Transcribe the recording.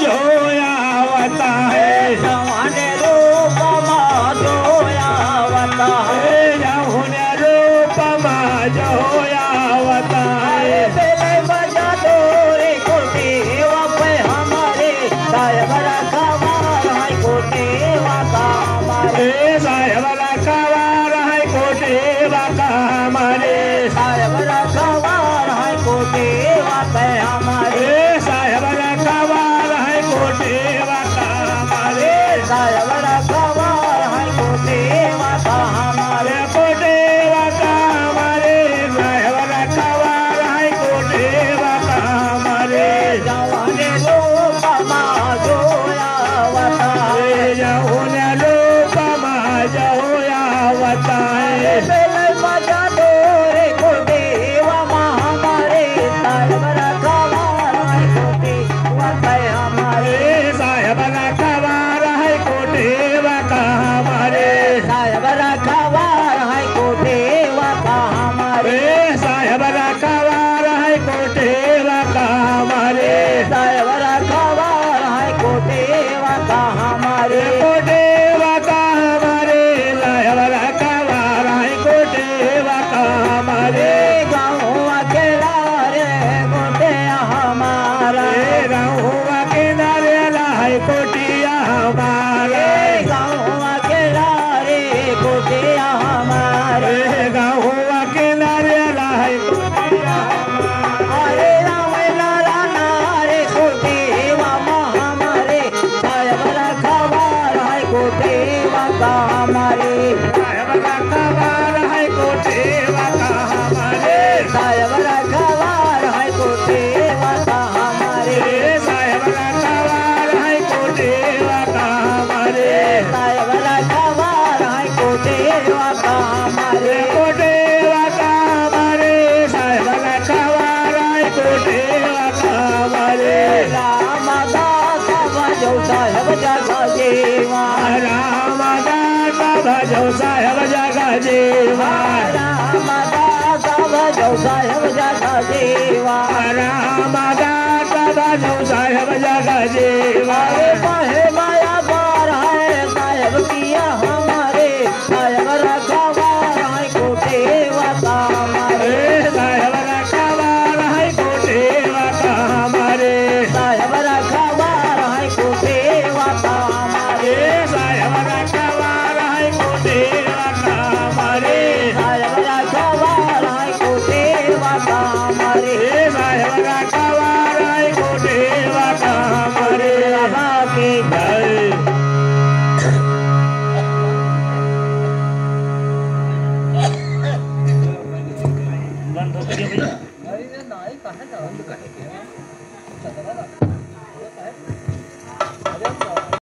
जोयावता है जवाने रूप मां जोयावता है जहुने रूप मां जोयावता है बेले बजा डोरे कोटे वापे हमारे साहेब रखवार है कोटे वाका हमारे साहेब रखवार है कोटे वाका हमारे साहेब रखवार है कोटे वापे हमारे साहेब रखवार है कोटे वाका हमारे साहेब रखवार है कोटे वाका हमारे कोटे वाका हमारे साहेब रखवार है कोटे वाका हमारे जवाने रूप मां जोयावता है जहुने रूप मां जोयावता है बेले बजा डोरे कोटे वा हमारे साहेब रखवार है कोटे वापे हमारे साहेब रखवार है कोटे वाका हमारे साहेब रखवार है कोटे वाका हमारे साहेब रखवार है कोटे वाका हमारे साहेब रखवार है कोटे वाका हमारे कोटे वाका हमारे साहेब रखवार है कोटे वाका हमारे गाँव अकेला रे कोटे हमारा गाँव किनारे है कोटिया हमारा गाँव अकेला रे कोटे हमारे गाँव किनारे है कोटिया अरे राम लाला रे कोटे मामा हमारे साहेब रखवार है कोटे वाका हमारे साहेब रखवार है कोटे वाका हमारे साहेब रखवार है कोटे वाका हमारे साहेब रखवार है कोटे वाका हमारे साहेब रखवार है कोटे वाका हमारे कोटे वाका हमारे साहेब रखवार है कोटे वाका हमारे रामदास भजो साहेब जगा जीवा रामदास भजो साहेब जगा जीवा रामदास भजो साहेब जगा जीवा रामदास भजो साहेब जगा जीवा